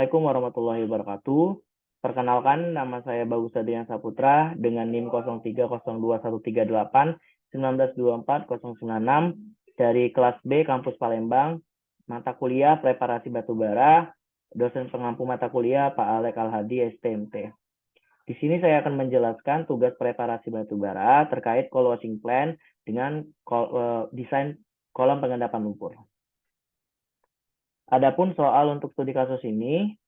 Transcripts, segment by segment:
Assalamualaikum warahmatullahi wabarakatuh. Perkenalkan, nama saya Bagus Adrian Saputra dengan NIM 0302138138 1924096 dari kelas B Kampus Palembang, mata kuliah Preparasi Batubara, dosen pengampu mata kuliah Pak Alek Al-Hadi STMT. Di sini saya akan menjelaskan tugas preparasi batubara terkait coal washing plan dengan desain kolam pengendapan lumpur. Adapun soal untuk studi kasus ini,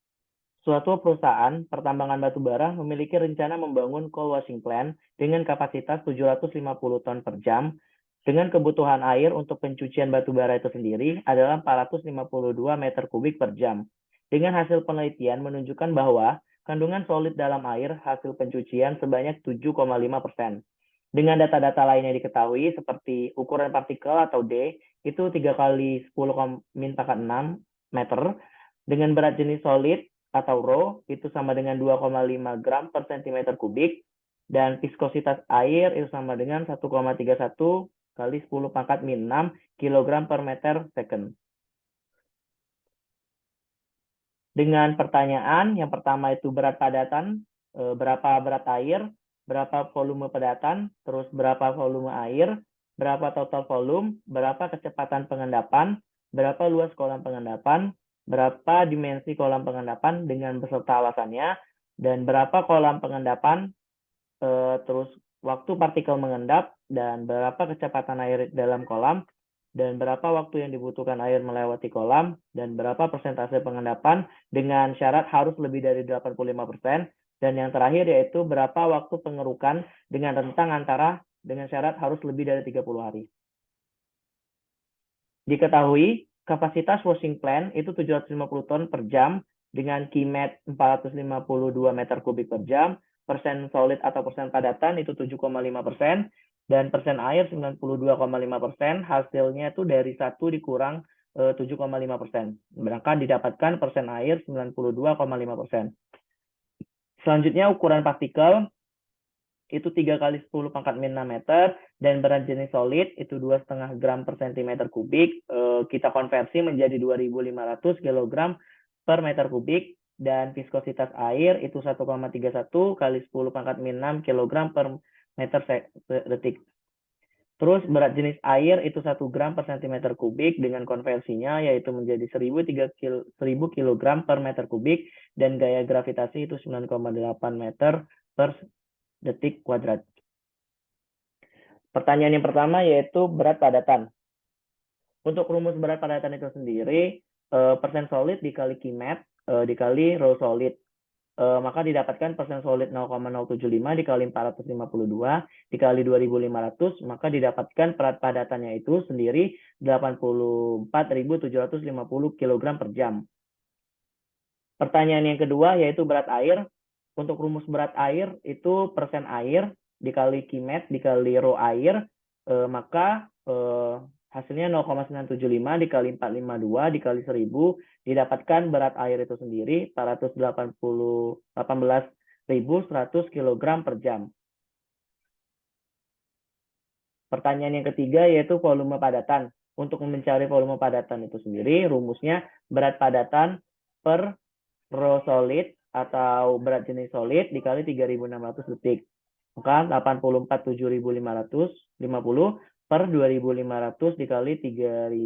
suatu perusahaan pertambangan batubara memiliki rencana membangun coal washing plant dengan kapasitas 750 ton per jam dengan kebutuhan air untuk pencucian batubara itu sendiri adalah 452 meter kubik per jam. Dengan hasil penelitian menunjukkan bahwa kandungan solid dalam air hasil pencucian sebanyak 7,5%. Dengan data-data lainnya diketahui seperti ukuran partikel atau D itu 3 kali 10⁻⁶ meter, dengan berat jenis solid atau Rho itu sama dengan 2,5 gram per cm kubik, dan viskositas air itu sama dengan 1,31 kali 10⁻⁶ kg per meter second. Dengan pertanyaan, yang pertama itu berat padatan, berapa berat air, berapa volume padatan, terus berapa volume air, berapa total volume, berapa kecepatan pengendapan, berapa luas kolam pengendapan, berapa dimensi kolam pengendapan dengan beserta alasannya, dan berapa kolam pengendapan, terus waktu partikel mengendap, dan berapa kecepatan air dalam kolam, dan berapa waktu yang dibutuhkan air melewati kolam, dan berapa persentase pengendapan dengan syarat harus lebih dari 85%, dan yang terakhir yaitu berapa waktu pengerukan dengan rentang antara dengan syarat harus lebih dari 30 hari. Diketahui kapasitas washing plant itu 750 ton per jam dengan Kimet 452 meter kubik per jam, persen solid atau persen padatan itu 7,5%, dan persen air 92,5%, hasilnya itu dari 1 dikurang 7,5%. Maka didapatkan persen air 92,5%. Selanjutnya ukuran partikel itu 3 kali 10⁻⁷ meter, dan berat jenis solid itu 2,5 gram per cm kubik. Kita konversi menjadi 2.500 kg per meter kubik, dan viskositas air itu 1,31 kali 10⁻⁷ kg per meter detik. Terus berat jenis air itu 1 gram per cm kubik dengan konversinya yaitu menjadi 1000 kg per meter kubik, dan gaya gravitasi itu 9,8 meter per detik kuadrat. Pertanyaan yang pertama yaitu berat padatan. Untuk rumus berat padatan itu sendiri, persen solid dikali Kimet dikali Rho solid. Maka didapatkan persen solid 0,075 dikali 452 dikali 2.500, maka didapatkan berat padatannya itu sendiri 84.750 kg per jam. Pertanyaan yang kedua yaitu berat air. Untuk rumus berat air itu persen air dikali Kimet dikali Rho air, maka hasilnya 0,975 dikali 452 dikali 1000, didapatkan berat air itu sendiri 18.100 kg per jam. Pertanyaan yang ketiga yaitu volume padatan. Untuk mencari volume padatan itu sendiri, rumusnya berat padatan per Rho solid atau berat jenis solid dikali 3.600 detik. Maka 84.750 per 2.500 dikali 3.600.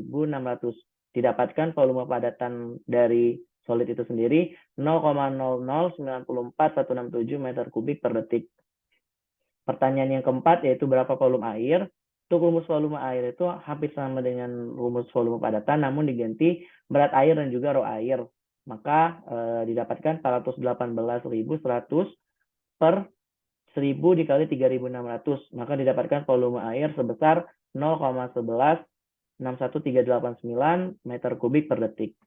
Didapatkan volume padatan dari solid itu sendiri 0,0094167 meter kubik per detik. Pertanyaan yang keempat yaitu berapa volume air. Untuk rumus volume air itu hampir sama dengan rumus volume padatan, namun diganti berat air dan juga Rho air. Maka didapatkan 418.100 per 1000 dikali 3.600, maka didapatkan volume air sebesar 0,1161389 meter kubik per detik.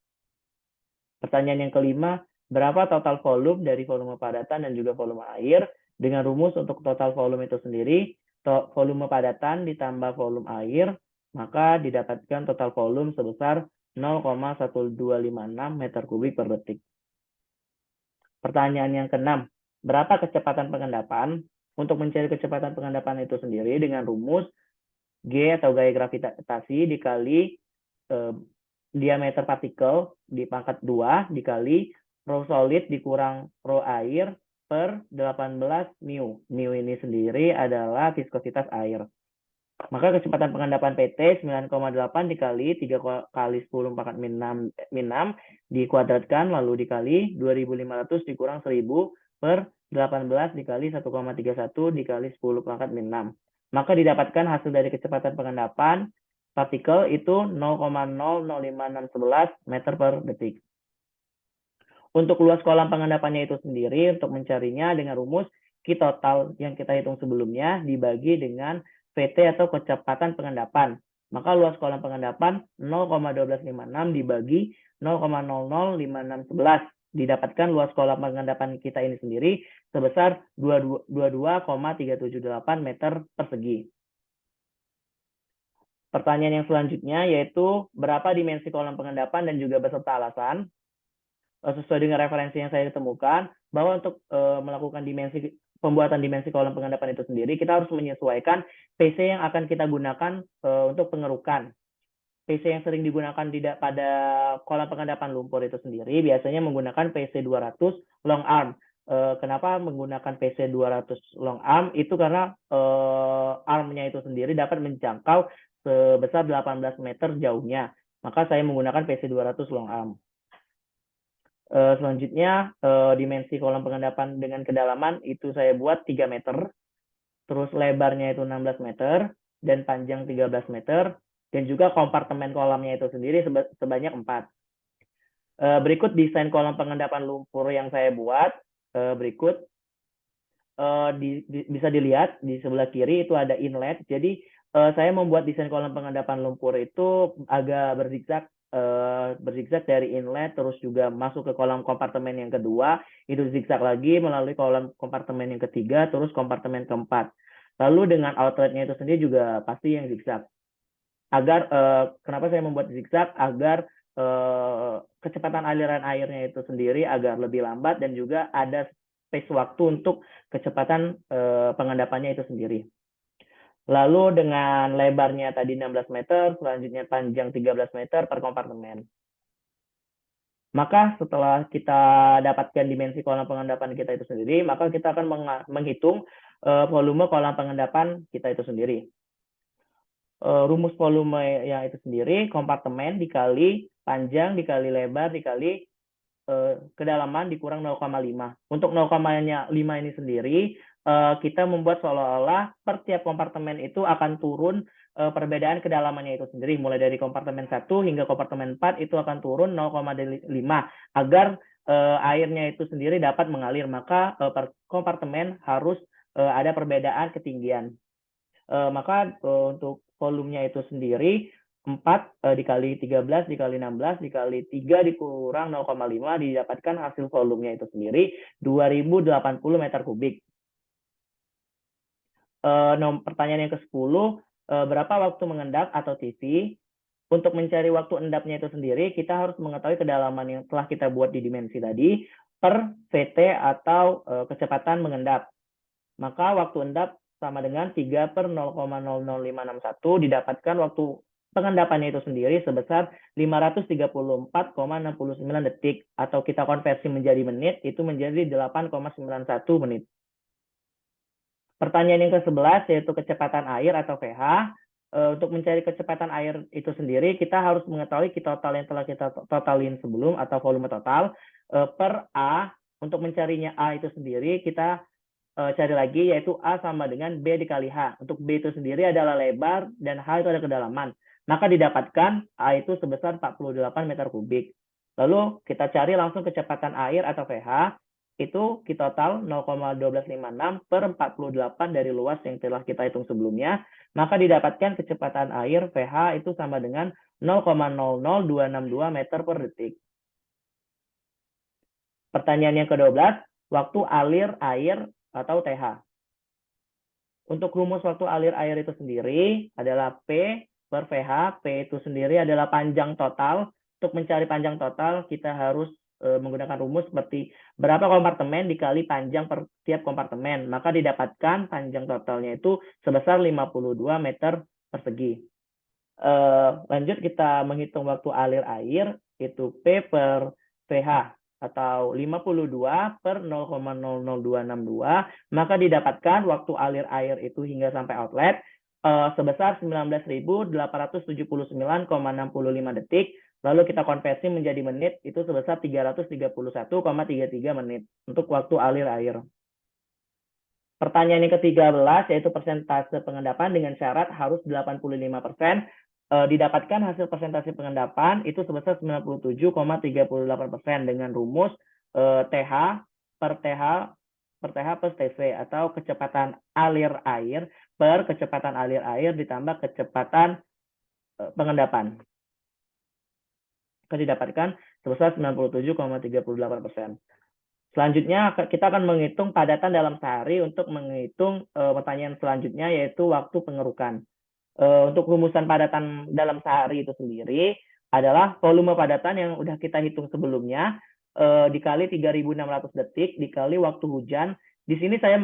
Pertanyaan yang kelima, berapa total volume dari volume padatan dan juga volume air? Dengan rumus untuk total volume itu sendiri, volume padatan ditambah volume air, maka didapatkan total volume sebesar 0,1256 meter kubik per detik. Pertanyaan yang keenam, berapa kecepatan pengendapan? Untuk mencari kecepatan pengendapan itu sendiri dengan rumus G atau gaya gravitasi dikali diameter partikel di pangkat 2 dikali rho solid dikurang rho air per 18 mu. Mu ini sendiri adalah viskositas air. Maka kecepatan pengendapan PT 9,8 dikali 3 kali 10 pangkat min 6 dikuadratkan lalu dikali 2.500 dikurang 1.000 per 18 dikali 1,31 dikali 10 pangkat min 6. Maka didapatkan hasil dari kecepatan pengendapan partikel itu 0,005611 meter per detik. Untuk luas kolam pengendapannya itu sendiri, untuk mencarinya dengan rumus Q total yang kita hitung sebelumnya dibagi dengan VT atau kecepatan pengendapan. Maka luas kolam pengendapan 0,1256 dibagi 0,005611. Didapatkan luas kolam pengendapan kita ini sendiri sebesar 22,378 meter persegi. Pertanyaan yang selanjutnya yaitu berapa dimensi kolam pengendapan dan juga beserta alasan. Sesuai dengan referensi yang saya temukan, bahwa untuk melakukan pembuatan dimensi kolam pengendapan itu sendiri, kita harus menyesuaikan PC yang akan kita gunakan untuk pengerukan. PC yang sering digunakan pada kolam pengendapan lumpur itu sendiri biasanya menggunakan PC 200 long arm. Kenapa menggunakan PC 200 long arm? Itu karena armnya itu sendiri dapat menjangkau sebesar 18 meter jauhnya. Maka saya menggunakan PC 200 long arm. Selanjutnya dimensi kolam pengendapan dengan kedalaman itu saya buat 3 meter, terus lebarnya itu 16 meter dan panjang 13 meter, dan juga kompartemen kolamnya itu sendiri sebanyak 4. Berikut desain kolam pengendapan lumpur yang saya buat. Berikut bisa dilihat di sebelah kiri itu ada inlet. Jadi saya membuat desain kolam pengendapan lumpur itu agak berzigzag dari inlet, terus juga masuk ke kolam kompartemen yang kedua, itu zigzag lagi melalui kolam kompartemen yang ketiga, terus kompartemen keempat. Lalu dengan outletnya itu sendiri juga pasti yang zigzag. Agar kenapa saya membuat zigzag? Agar kecepatan aliran airnya itu sendiri agar lebih lambat dan juga ada space waktu untuk kecepatan pengendapannya itu sendiri. Lalu dengan lebarnya tadi 16 meter, selanjutnya panjang 13 meter per kompartemen. Maka setelah kita dapatkan dimensi kolam pengendapan kita itu sendiri, maka kita akan menghitung volume kolam pengendapan kita itu sendiri. Rumus volume yang itu sendiri, kompartemen dikali panjang, dikali lebar, dikali kedalaman dikurang 0,5. Untuk 0,5 ini sendiri, kita membuat seolah-olah per tiap kompartemen itu akan turun perbedaan kedalamannya itu sendiri. Mulai dari kompartemen 1 hingga kompartemen 4 itu akan turun 0,5 agar airnya itu sendiri dapat mengalir. Maka per kompartemen harus ada perbedaan ketinggian. Maka untuk volumenya itu sendiri 4 dikali 13 dikali 16 dikali 3 dikurang 0,5 didapatkan hasil volumenya itu sendiri 2080 meter kubik. Pertanyaan yang ke-10, berapa waktu mengendap atau TV? Untuk mencari waktu endapnya itu sendiri, kita harus mengetahui kedalaman yang telah kita buat di dimensi tadi per VT atau kecepatan mengendap. Maka waktu endap sama dengan 3 per 0,00561 didapatkan waktu pengendapannya itu sendiri sebesar 534,69 detik, atau kita konversi menjadi menit itu menjadi 8,91 menit. Pertanyaan yang ke-11 yaitu kecepatan air atau pH. Untuk mencari kecepatan air itu sendiri kita harus mengetahui Q total yang telah kita totalin sebelum atau volume total per A. Untuk mencarinya A itu sendiri kita cari lagi yaitu A sama dengan B dikali H. Untuk B itu sendiri adalah lebar dan H itu ada kedalaman. Maka didapatkan A itu sebesar 48 meter kubik. Lalu kita cari langsung kecepatan air atau pH. Itu Q total 0,1256 per 48 dari luas yang telah kita hitung sebelumnya. Maka didapatkan kecepatan air pH itu sama dengan 0,00262 meter per detik. Pertanyaan yang ke-12, waktu alir air atau TH. Untuk rumus waktu alir air itu sendiri adalah P per VH. P itu sendiri adalah panjang total. Untuk mencari panjang total, kita harus menggunakan rumus seperti berapa kompartemen dikali panjang per tiap kompartemen. Maka didapatkan panjang totalnya itu sebesar 52 meter persegi. Lanjut kita menghitung waktu alir air, itu P per VH. atau 52 per 0,00262, maka didapatkan waktu alir air itu hingga sampai outlet sebesar 19.879,65 detik. Lalu kita konversi menjadi menit, itu sebesar 331,33 menit untuk waktu alir air. Pertanyaan yang ke-13 yaitu persentase pengendapan dengan syarat harus 85%. Didapatkan hasil persentase pengendapan itu sebesar 97,38% dengan rumus TH per TH per TH plus TV atau kecepatan alir air per kecepatan alir air ditambah kecepatan pengendapan. Didapatkan sebesar 97,38%. Selanjutnya kita akan menghitung padatan dalam sehari untuk menghitung pertanyaan selanjutnya yaitu waktu pengerukan. Untuk rumusan padatan dalam sehari itu sendiri adalah volume padatan yang udah kita hitung sebelumnya dikali 3.600 detik dikali waktu hujan. Di sini saya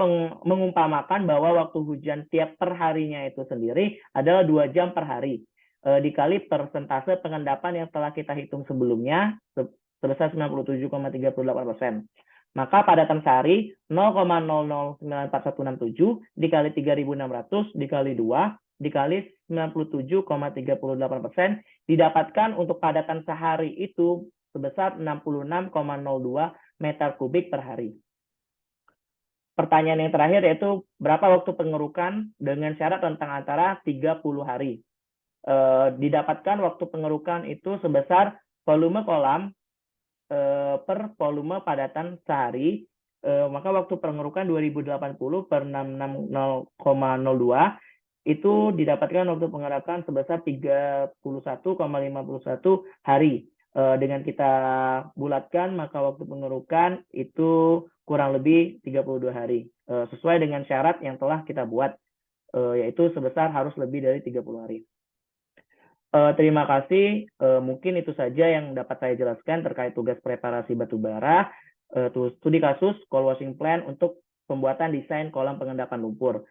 mengumpamakan bahwa waktu hujan tiap per harinya itu sendiri adalah 2 jam per hari dikali persentase pengendapan yang telah kita hitung sebelumnya sebesar 97,38%. Maka padatan sehari 0,00946167 dikali 3.600 dikali 2 dikali 97,38% didapatkan untuk padatan sehari itu sebesar 66,02 meter kubik per hari. Pertanyaan yang terakhir yaitu berapa waktu pengerukan dengan syarat rentang antara 30 hari. Didapatkan waktu pengerukan itu sebesar volume kolam per volume padatan sehari, maka waktu pengerukan 2080 per 660,02 itu didapatkan waktu pengerukan sebesar 31,51 hari. Dengan kita bulatkan maka waktu pengerukan itu kurang lebih 32 hari sesuai dengan syarat yang telah kita buat yaitu sebesar harus lebih dari 30 hari. Terima kasih. Mungkin itu saja yang dapat saya jelaskan terkait tugas preparasi batubara, studi kasus, coal washing plan untuk pembuatan desain kolam pengendapan lumpur.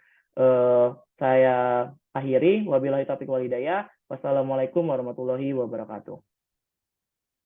Saya akhiri. Wabillahi taufiq wal hidayah. Wassalamualaikum warahmatullahi wabarakatuh.